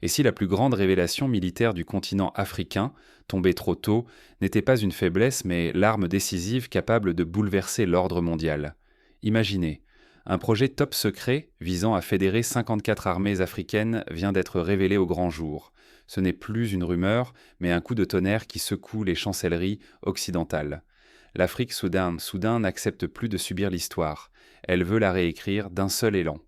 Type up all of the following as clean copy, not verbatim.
Et si la plus grande révélation militaire du continent africain, tombée trop tôt, n'était pas une faiblesse mais l'arme décisive capable de bouleverser l'ordre mondial? Imaginez, un projet top secret visant à fédérer 54 armées africaines vient d'être révélé au grand jour. Ce n'est plus une rumeur, mais un coup de tonnerre qui secoue les chancelleries occidentales. L'Afrique soudain n'accepte plus de subir l'histoire. Elle veut la réécrire d'un seul élan.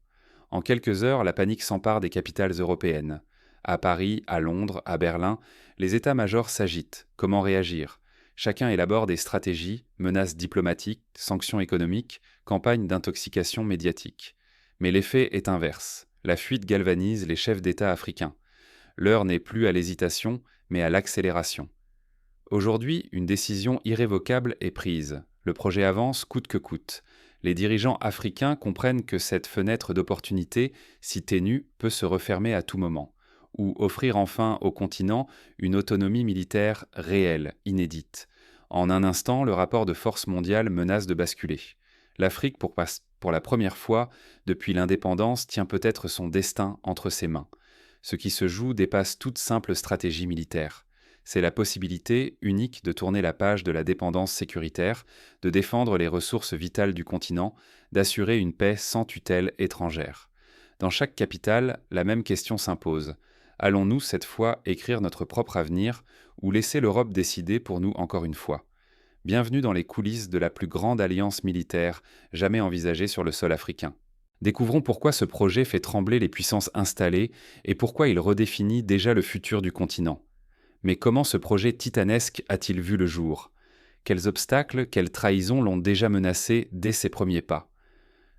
En quelques heures, la panique s'empare des capitales européennes. À Paris, à Londres, à Berlin, les états-majors s'agitent. Comment réagir? Chacun élabore des stratégies, menaces diplomatiques, sanctions économiques, campagnes d'intoxication médiatique. Mais l'effet est inverse. La fuite galvanise les chefs d'État africains. L'heure n'est plus à l'hésitation, mais à l'accélération. Aujourd'hui, une décision irrévocable est prise. Le projet avance coûte que coûte. Les dirigeants africains comprennent que cette fenêtre d'opportunité, si ténue, peut se refermer à tout moment, ou offrir enfin au continent une autonomie militaire réelle, inédite. En un instant, le rapport de force mondiale menace de basculer. L'Afrique, pour la première fois depuis l'indépendance, tient peut-être son destin entre ses mains. Ce qui se joue dépasse toute simple stratégie militaire. C'est la possibilité unique de tourner la page de la dépendance sécuritaire, de défendre les ressources vitales du continent, d'assurer une paix sans tutelle étrangère. Dans chaque capitale, la même question s'impose. Allons-nous cette fois écrire notre propre avenir ou laisser l'Europe décider pour nous encore une fois? Bienvenue dans les coulisses de la plus grande alliance militaire jamais envisagée sur le sol africain. Découvrons pourquoi ce projet fait trembler les puissances installées et pourquoi il redéfinit déjà le futur du continent. Mais comment ce projet titanesque a-t-il vu le jour? Quels obstacles, quelles trahisons l'ont déjà menacé dès ses premiers pas?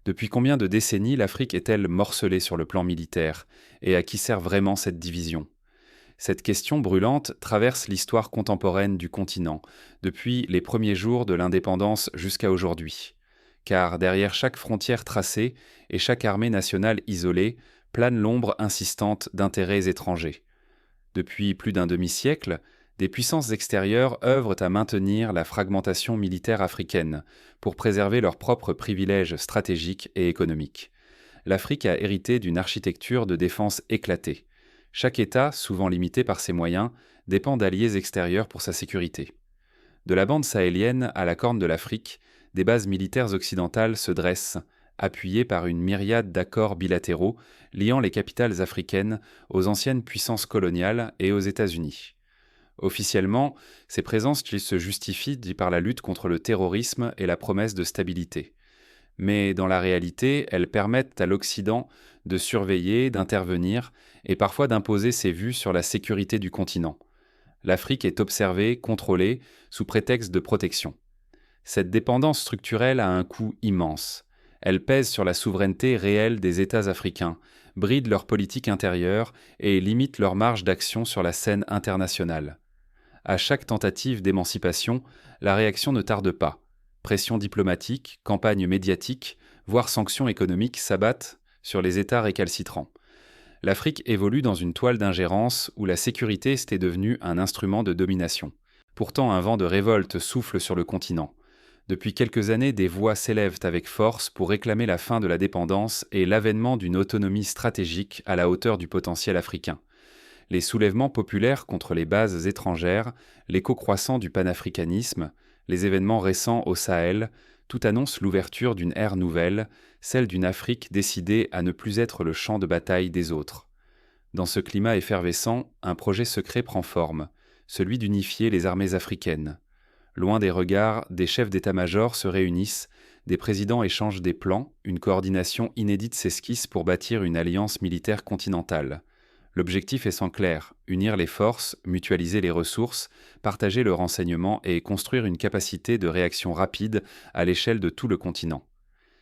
Depuis combien de décennies l'Afrique est-elle morcelée sur le plan militaire? Et à qui sert vraiment cette division? Cette question brûlante traverse l'histoire contemporaine du continent, depuis les premiers jours de l'indépendance jusqu'à aujourd'hui. Car derrière chaque frontière tracée et chaque armée nationale isolée, plane l'ombre insistante d'intérêts étrangers. Depuis plus d'un demi-siècle, des puissances extérieures œuvrent à maintenir la fragmentation militaire africaine pour préserver leurs propres privilèges stratégiques et économiques. L'Afrique a hérité d'une architecture de défense éclatée. Chaque État, souvent limité par ses moyens, dépend d'alliés extérieurs pour sa sécurité. De la bande sahélienne à la Corne de l'Afrique, des bases militaires occidentales se dressent, appuyées par une myriade d'accords bilatéraux liant les capitales africaines aux anciennes puissances coloniales et aux États-Unis. Officiellement, ces présences se justifient par la lutte contre le terrorisme et la promesse de stabilité. Mais dans la réalité, elles permettent à l'Occident de surveiller, d'intervenir et parfois d'imposer ses vues sur la sécurité du continent. L'Afrique est observée, contrôlée, sous prétexte de protection. Cette dépendance structurelle a un coût immense. Elle pèse sur la souveraineté réelle des États africains, bride leur politique intérieure et limite leur marge d'action sur la scène internationale. À chaque tentative d'émancipation, la réaction ne tarde pas. Pression diplomatique, campagne médiatique, voire sanctions économiques s'abattent sur les États récalcitrants. L'Afrique évolue dans une toile d'ingérence où la sécurité était devenue un instrument de domination. Pourtant, un vent de révolte souffle sur le continent. Depuis quelques années, des voix s'élèvent avec force pour réclamer la fin de la dépendance et l'avènement d'une autonomie stratégique à la hauteur du potentiel africain. Les soulèvements populaires contre les bases étrangères, l'écho croissant du panafricanisme, les événements récents au Sahel, tout annonce l'ouverture d'une ère nouvelle, celle d'une Afrique décidée à ne plus être le champ de bataille des autres. Dans ce climat effervescent, un projet secret prend forme, celui d'unifier les armées africaines. Loin des regards, des chefs d'état-major se réunissent, des présidents échangent des plans, une coordination inédite s'esquisse pour bâtir une alliance militaire continentale. L'objectif est sans clair, unir les forces, mutualiser les ressources, partager le renseignement et construire une capacité de réaction rapide à l'échelle de tout le continent.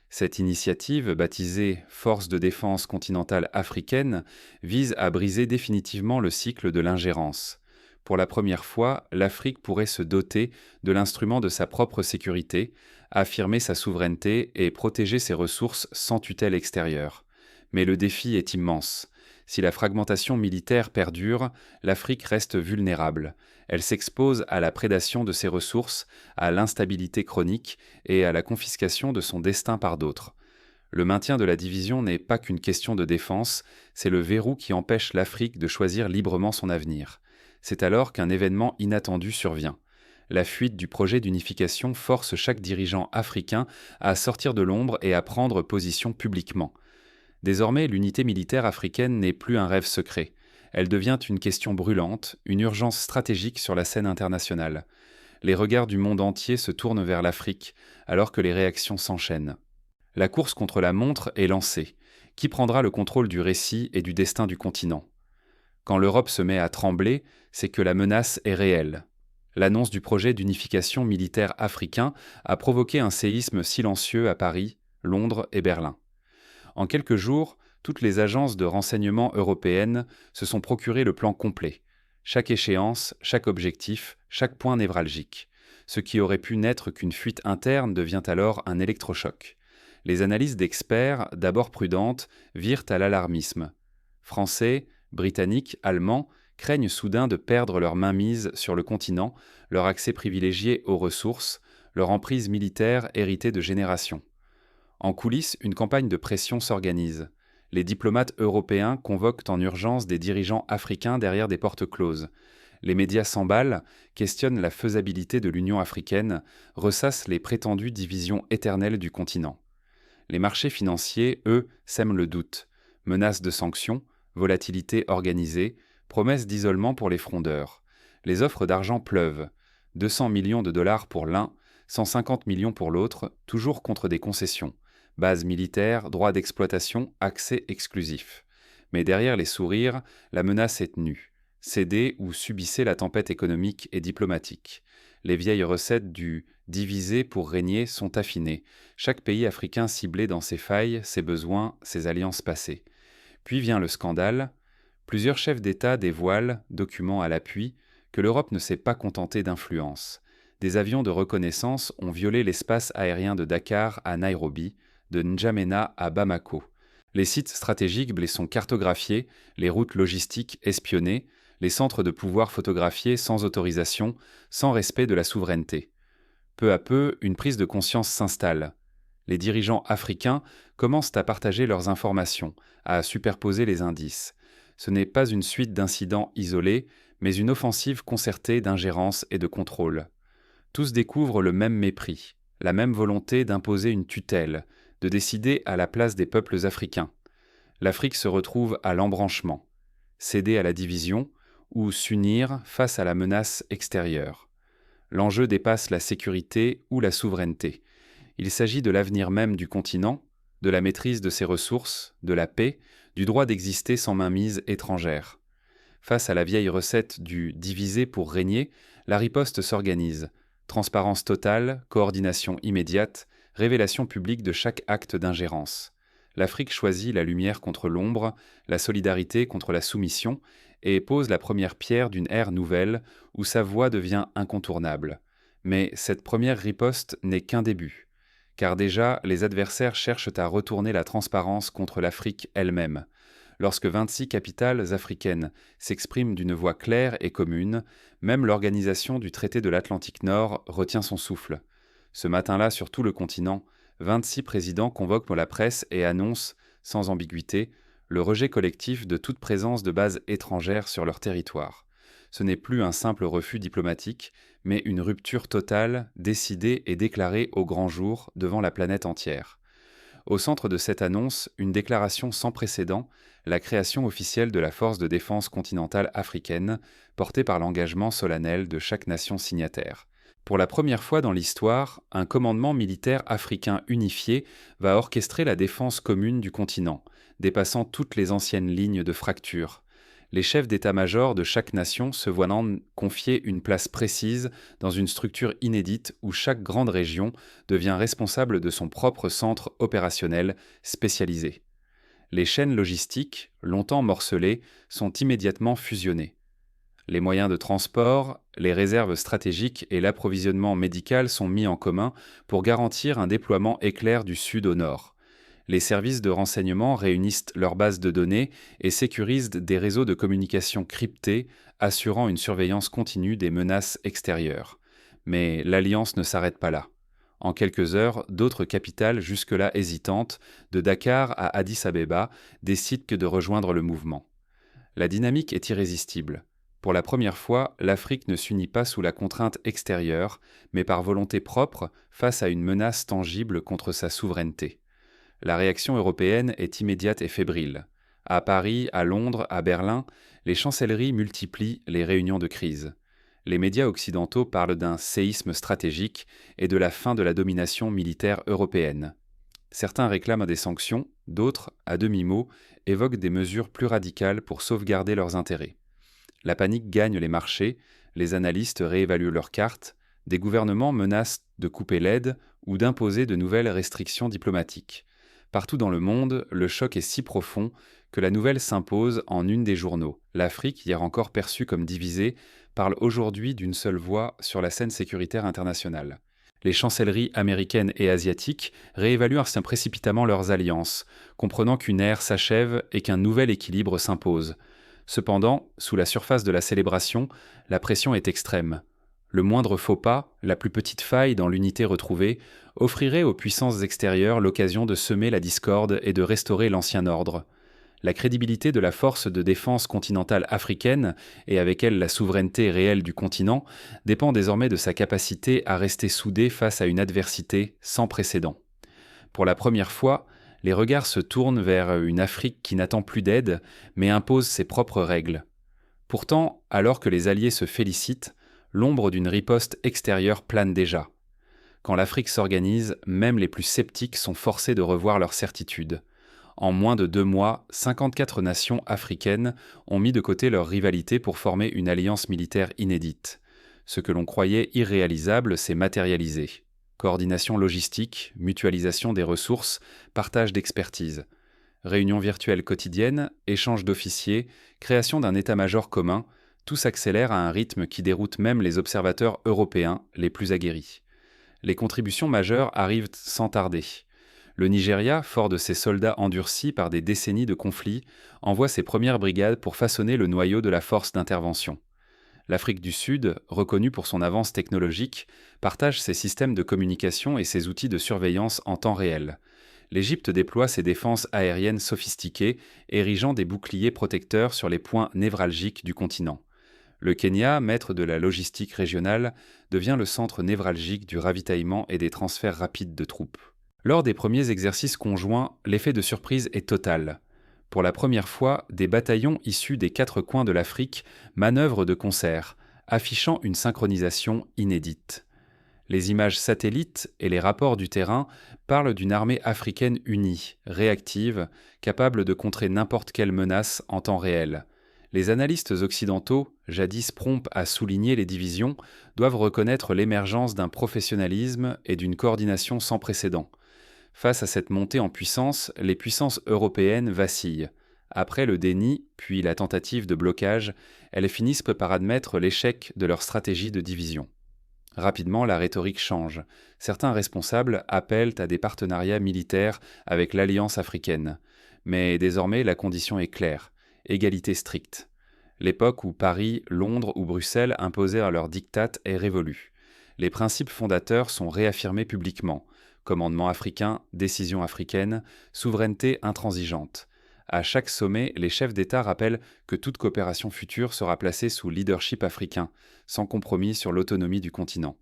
Cette initiative, baptisée Force de défense continentale africaine, vise à briser définitivement le cycle de l'ingérence. Pour la première fois, l'Afrique pourrait se doter de l'instrument de sa propre sécurité, affirmer sa souveraineté et protéger ses ressources sans tutelle extérieure. Mais le défi est immense. Si la fragmentation militaire perdure, l'Afrique reste vulnérable. Elle s'expose à la prédation de ses ressources, à l'instabilité chronique et à la confiscation de son destin par d'autres. Le maintien de la division n'est pas qu'une question de défense, c'est le verrou qui empêche l'Afrique de choisir librement son avenir. C'est alors qu'un événement inattendu survient. La fuite du projet d'unification force chaque dirigeant africain à sortir de l'ombre et à prendre position publiquement. Désormais, l'unité militaire africaine n'est plus un rêve secret. Elle devient une question brûlante, une urgence stratégique sur la scène internationale. Les regards du monde entier se tournent vers l'Afrique, alors que les réactions s'enchaînent. La course contre la montre est lancée. Qui prendra le contrôle du récit et du destin du continent? Quand l'Europe se met à trembler, c'est que la menace est réelle. L'annonce du projet d'unification militaire africain a provoqué un séisme silencieux à Paris, Londres et Berlin. En quelques jours, toutes les agences de renseignement européennes se sont procuré le plan complet. Chaque échéance, chaque objectif, chaque point névralgique. Ce qui aurait pu n'être qu'une fuite interne devient alors un électrochoc. Les analyses d'experts, d'abord prudentes, virent à l'alarmisme. Français, Britanniques, Allemands craignent soudain de perdre leur mainmise sur le continent, leur accès privilégié aux ressources, leur emprise militaire héritée de générations. En coulisses, une campagne de pression s'organise. Les diplomates européens convoquent en urgence des dirigeants africains derrière des portes closes. Les médias s'emballent, questionnent la faisabilité de l'Union africaine, ressassent les prétendues divisions éternelles du continent. Les marchés financiers, eux, sèment le doute. Menaces de sanctions, volatilité organisée, promesses d'isolement pour les frondeurs. Les offres d'argent pleuvent. 200 millions de dollars pour l'un, 150 millions pour l'autre, toujours contre des concessions. Base militaire, droit d'exploitation, accès exclusif. Mais derrière les sourires, la menace est tenue. Cédez ou subissez la tempête économique et diplomatique. Les vieilles recettes du « diviser pour régner » sont affinées. Chaque pays africain ciblé dans ses failles, ses besoins, ses alliances passées. Puis vient le scandale. Plusieurs chefs d'État dévoilent, documents à l'appui, que l'Europe ne s'est pas contentée d'influence. Des avions de reconnaissance ont violé l'espace aérien de Dakar à Nairobi, de N'Djamena à Bamako. Les sites stratégiques sont cartographiés, les routes logistiques espionnées, les centres de pouvoir photographiés sans autorisation, sans respect de la souveraineté. Peu à peu, une prise de conscience s'installe. Les dirigeants africains commencent à partager leurs informations, à superposer les indices. Ce n'est pas une suite d'incidents isolés, mais une offensive concertée d'ingérence et de contrôle. Tous découvrent le même mépris, la même volonté d'imposer une tutelle, de décider à la place des peuples africains. L'Afrique se retrouve à l'embranchement, céder à la division ou s'unir face à la menace extérieure. L'enjeu dépasse la sécurité ou la souveraineté. Il s'agit de l'avenir même du continent, de la maîtrise de ses ressources, de la paix, du droit d'exister sans mainmise étrangère. Face à la vieille recette du « diviser pour régner », la riposte s'organise. Transparence totale, coordination immédiate, révélation publique de chaque acte d'ingérence. L'Afrique choisit la lumière contre l'ombre, la solidarité contre la soumission, et pose la première pierre d'une ère nouvelle où sa voix devient incontournable. Mais cette première riposte n'est qu'un début, car déjà les adversaires cherchent à retourner la transparence contre l'Afrique elle-même. Lorsque 26 capitales africaines s'expriment d'une voix claire et commune, même l'organisation du traité de l'Atlantique Nord retient son souffle. Ce matin-là, sur tout le continent, 26 présidents convoquent la presse et annoncent, sans ambiguïté, le rejet collectif de toute présence de bases étrangères sur leur territoire. Ce n'est plus un simple refus diplomatique, mais une rupture totale, décidée et déclarée au grand jour devant la planète entière. Au centre de cette annonce, une déclaration sans précédent, la création officielle de la Force de défense continentale africaine, portée par l'engagement solennel de chaque nation signataire. Pour la première fois dans l'histoire, un commandement militaire africain unifié va orchestrer la défense commune du continent, dépassant toutes les anciennes lignes de fracture. Les chefs d'état-major de chaque nation se voient confier une place précise dans une structure inédite où chaque grande région devient responsable de son propre centre opérationnel spécialisé. Les chaînes logistiques, longtemps morcelées, sont immédiatement fusionnées. Les moyens de transport, les réserves stratégiques et l'approvisionnement médical sont mis en commun pour garantir un déploiement éclair du sud au nord. Les services de renseignement réunissent leurs bases de données et sécurisent des réseaux de communication cryptés, assurant une surveillance continue des menaces extérieures. Mais l'alliance ne s'arrête pas là. En quelques heures, d'autres capitales jusque-là hésitantes, de Dakar à Addis Abeba, décident que de rejoindre le mouvement. La dynamique est irrésistible. Pour la première fois, l'Afrique ne s'unit pas sous la contrainte extérieure, mais par volonté propre face à une menace tangible contre sa souveraineté. La réaction européenne est immédiate et fébrile. À Paris, à Londres, à Berlin, les chancelleries multiplient les réunions de crise. Les médias occidentaux parlent d'un séisme stratégique et de la fin de la domination militaire européenne. Certains réclament des sanctions, d'autres, à demi-mot, évoquent des mesures plus radicales pour sauvegarder leurs intérêts. La panique gagne les marchés, les analystes réévaluent leurs cartes, des gouvernements menacent de couper l'aide ou d'imposer de nouvelles restrictions diplomatiques. Partout dans le monde, le choc est si profond que la nouvelle s'impose en une des journaux. L'Afrique, hier encore perçue comme divisée, parle aujourd'hui d'une seule voix sur la scène sécuritaire internationale. Les chancelleries américaines et asiatiques réévaluent précipitamment leurs alliances, comprenant qu'une ère s'achève et qu'un nouvel équilibre s'impose. Cependant, sous la surface de la célébration, la pression est extrême. Le moindre faux pas, la plus petite faille dans l'unité retrouvée, offrirait aux puissances extérieures l'occasion de semer la discorde et de restaurer l'ancien ordre. La crédibilité de la force de défense continentale africaine, et avec elle la souveraineté réelle du continent, dépend désormais de sa capacité à rester soudée face à une adversité sans précédent. Pour la première fois, les regards se tournent vers une Afrique qui n'attend plus d'aide, mais impose ses propres règles. Pourtant, alors que les alliés se félicitent, l'ombre d'une riposte extérieure plane déjà. Quand l'Afrique s'organise, même les plus sceptiques sont forcés de revoir leurs certitudes. En moins de 2 mois, 54 nations africaines ont mis de côté leur rivalité pour former une alliance militaire inédite. Ce que l'on croyait irréalisable s'est matérialisé. Coordination logistique, mutualisation des ressources, partage d'expertise. Réunions virtuelles quotidiennes, échanges d'officiers, création d'un état-major commun, tout s'accélère à un rythme qui déroute même les observateurs européens les plus aguerris. Les contributions majeures arrivent sans tarder. Le Nigeria, fort de ses soldats endurcis par des décennies de conflits, envoie ses premières brigades pour façonner le noyau de la force d'intervention. L'Afrique du Sud, reconnue pour son avance technologique, partage ses systèmes de communication et ses outils de surveillance en temps réel. L'Égypte déploie ses défenses aériennes sophistiquées, érigeant des boucliers protecteurs sur les points névralgiques du continent. Le Kenya, maître de la logistique régionale, devient le centre névralgique du ravitaillement et des transferts rapides de troupes. Lors des premiers exercices conjoints, l'effet de surprise est total. Pour la première fois, des bataillons issus des 4 coins de l'Afrique manœuvrent de concert, affichant une synchronisation inédite. Les images satellites et les rapports du terrain parlent d'une armée africaine unie, réactive, capable de contrer n'importe quelle menace en temps réel. Les analystes occidentaux, jadis prompts à souligner les divisions, doivent reconnaître l'émergence d'un professionnalisme et d'une coordination sans précédent. Face à cette montée en puissance, les puissances européennes vacillent. Après le déni, puis la tentative de blocage, elles finissent par admettre l'échec de leur stratégie de division. Rapidement, la rhétorique change. Certains responsables appellent à des partenariats militaires avec l'Alliance africaine. Mais désormais, la condition est claire. Égalité stricte. L'époque où Paris, Londres ou Bruxelles imposèrent leurs diktats est révolue. Les principes fondateurs sont réaffirmés publiquement. Commandement africain, décision africaine, souveraineté intransigeante. À chaque sommet, les chefs d'État rappellent que toute coopération future sera placée sous leadership africain, sans compromis sur l'autonomie du continent.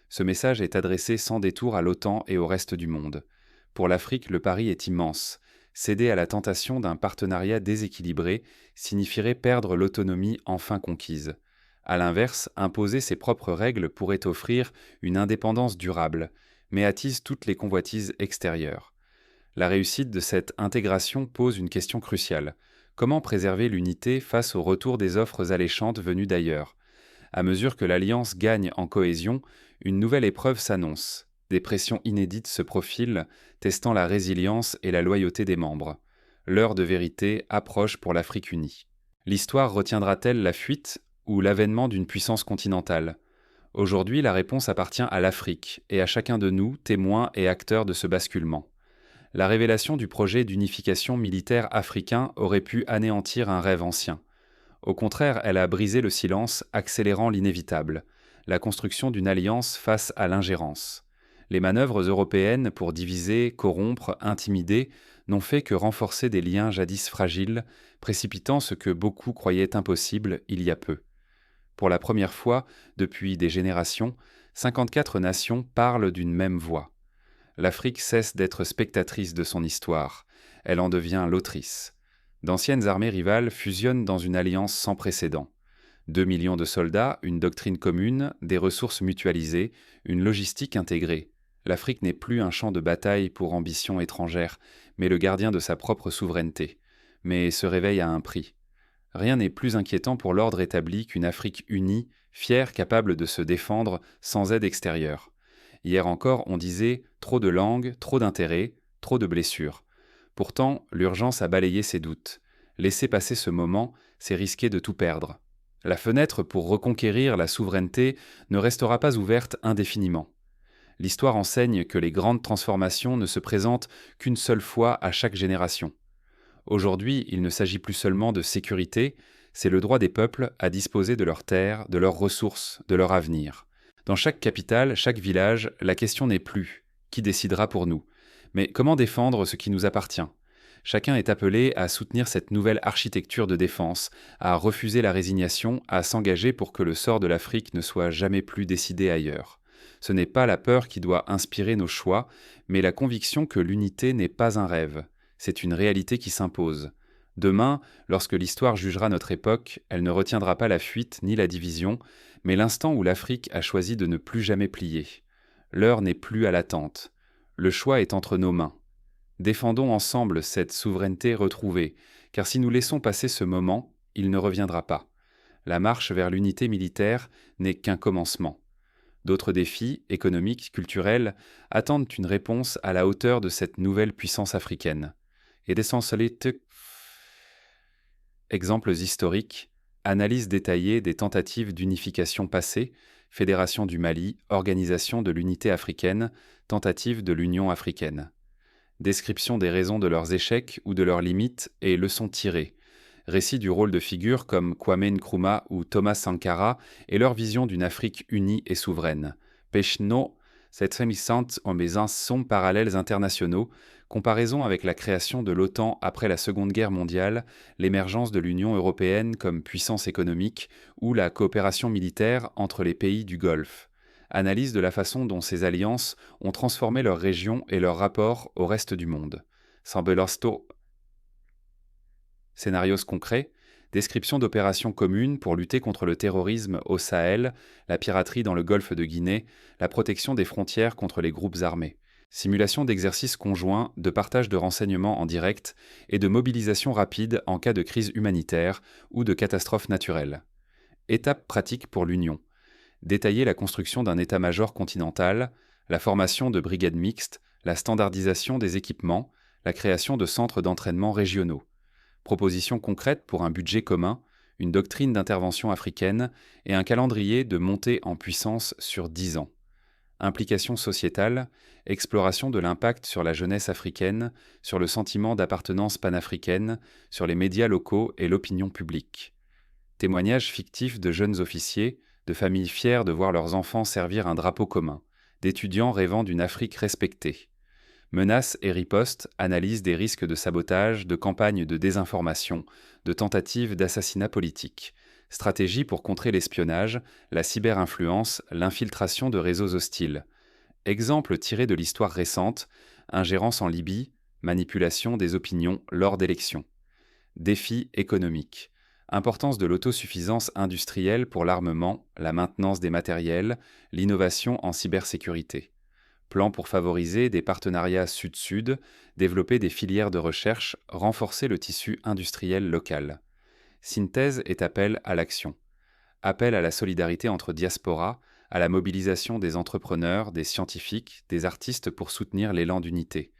Ce message est adressé sans détour à l'OTAN et au reste du monde. Pour l'Afrique, le pari est immense. Céder à la tentation d'un partenariat déséquilibré signifierait perdre l'autonomie enfin conquise. À l'inverse, imposer ses propres règles pourrait offrir une indépendance durable, mais attise toutes les convoitises extérieures. La réussite de cette intégration pose une question cruciale. Comment préserver l'unité face au retour des offres alléchantes venues d'ailleurs ? À mesure que l'Alliance gagne en cohésion, une nouvelle épreuve s'annonce. Des pressions inédites se profilent, testant la résilience et la loyauté des membres. L'heure de vérité approche pour l'Afrique unie. L'histoire retiendra-t-elle la fuite ou l'avènement d'une puissance continentale ? Aujourd'hui, la réponse appartient à l'Afrique et à chacun de nous, témoins et acteurs de ce basculement. La révélation du projet d'unification militaire africain aurait pu anéantir un rêve ancien. Au contraire, elle a brisé le silence, accélérant l'inévitable, la construction d'une alliance face à l'ingérence. Les manœuvres européennes pour diviser, corrompre, intimider n'ont fait que renforcer des liens jadis fragiles, précipitant ce que beaucoup croyaient impossible il y a peu. Pour la première fois depuis des générations, 54 nations parlent d'une même voix. L'Afrique cesse d'être spectatrice de son histoire, elle en devient l'autrice. D'anciennes armées rivales fusionnent dans une alliance sans précédent. 2 millions de soldats, une doctrine commune, des ressources mutualisées, une logistique intégrée. L'Afrique n'est plus un champ de bataille pour ambitions étrangères, mais le gardien de sa propre souveraineté. Mais ce réveil a un prix. Rien n'est plus inquiétant pour l'ordre établi qu'une Afrique unie, fière, capable de se défendre sans aide extérieure. Hier encore, on disait trop de langues, trop d'intérêts, trop de blessures. Pourtant, l'urgence a balayé ces doutes. Laisser passer ce moment, c'est risquer de tout perdre. La fenêtre pour reconquérir la souveraineté ne restera pas ouverte indéfiniment. L'histoire enseigne que les grandes transformations ne se présentent qu'une seule fois à chaque génération. Aujourd'hui, il ne s'agit plus seulement de sécurité, c'est le droit des peuples à disposer de leurs terres, de leurs ressources, de leur avenir. Dans chaque capitale, chaque village, la question n'est plus « qui décidera pour nous ?», mais comment défendre ce qui nous appartient ? Chacun est appelé à soutenir cette nouvelle architecture de défense, à refuser la résignation, à s'engager pour que le sort de l'Afrique ne soit jamais plus décidé ailleurs. Ce n'est pas la peur qui doit inspirer nos choix, mais la conviction que l'unité n'est pas un rêve. C'est une réalité qui s'impose. Demain, lorsque l'histoire jugera notre époque, elle ne retiendra pas la fuite ni la division, mais l'instant où l'Afrique a choisi de ne plus jamais plier. L'heure n'est plus à l'attente. Le choix est entre nos mains. Défendons ensemble cette souveraineté retrouvée, car si nous laissons passer ce moment, il ne reviendra pas. La marche vers l'unité militaire n'est qu'un commencement. D'autres défis, économiques, culturels, attendent une réponse à la hauteur de cette nouvelle puissance africaine. Et exemples historiques, analyse détaillée des tentatives d'unification passées, Fédération du Mali, Organisation de l'unité africaine, tentative de l'Union africaine. Description des raisons de leurs échecs ou de leurs limites et leçons tirées. Récit du rôle de figures comme Kwame Nkrumah ou Thomas Sankara et leur vision d'une Afrique unie et souveraine. Pechno, cette rémissante en sont parallèles internationaux, comparaison avec la création de l'OTAN après la Seconde Guerre mondiale, l'émergence de l'Union européenne comme puissance économique ou la coopération militaire entre les pays du Golfe. Analyse de la façon dont ces alliances ont transformé leur région et leur rapport au reste du monde. Sambelosto. Scénarios concrets, description d'opérations communes pour lutter contre le terrorisme au Sahel, la piraterie dans le golfe de Guinée, la protection des frontières contre les groupes armés. Simulation d'exercices conjoints, de partage de renseignements en direct et de mobilisation rapide en cas de crise humanitaire ou de catastrophe naturelle. Étapes pratiques pour l'Union. Détailler la construction d'un état-major continental, la formation de brigades mixtes, la standardisation des équipements, la création de centres d'entraînement régionaux. Propositions concrètes pour un budget commun, une doctrine d'intervention africaine et un calendrier de montée en puissance sur 10 ans. Implication sociétale, exploration de l'impact sur la jeunesse africaine, sur le sentiment d'appartenance panafricaine, sur les médias locaux et l'opinion publique. Témoignages fictifs de jeunes officiers, de familles fières de voir leurs enfants servir un drapeau commun, d'étudiants rêvant d'une Afrique respectée. Menaces et ripostes, analyse des risques de sabotage, de campagnes de désinformation, de tentatives d'assassinat politique. Stratégie pour contrer l'espionnage, la cyberinfluence, l'infiltration de réseaux hostiles. Exemples tirés de l'histoire récente, ingérence en Libye, manipulation des opinions lors d'élections. Défis économiques. Importance de l'autosuffisance industrielle pour l'armement, la maintenance des matériels, l'innovation en cybersécurité. Plan pour favoriser des partenariats sud-sud, développer des filières de recherche, renforcer le tissu industriel local. Synthèse et appel à l'action. Appel à la solidarité entre diaspora, à la mobilisation des entrepreneurs, des scientifiques, des artistes pour soutenir l'élan d'unité.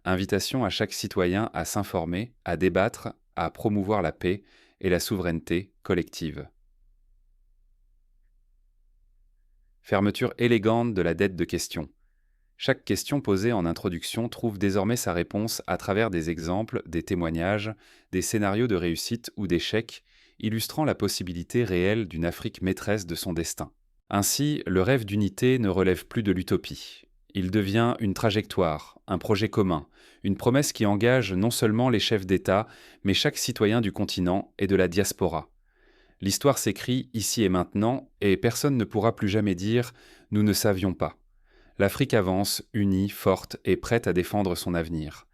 Invitation à chaque citoyen à s'informer, à débattre, à promouvoir la paix et la souveraineté collective. Fermeture élégante de la dette de questions. Chaque question posée en introduction trouve désormais sa réponse à travers des exemples, des témoignages, des scénarios de réussite ou d'échec, illustrant la possibilité réelle d'une Afrique maîtresse de son destin. Ainsi, le rêve d'unité ne relève plus de l'utopie. Il devient une trajectoire, un projet commun, une promesse qui engage non seulement les chefs d'État, mais chaque citoyen du continent et de la diaspora. L'histoire s'écrit ici et maintenant, et personne ne pourra plus jamais dire « nous ne savions pas ». L'Afrique avance, unie, forte et prête à défendre son avenir.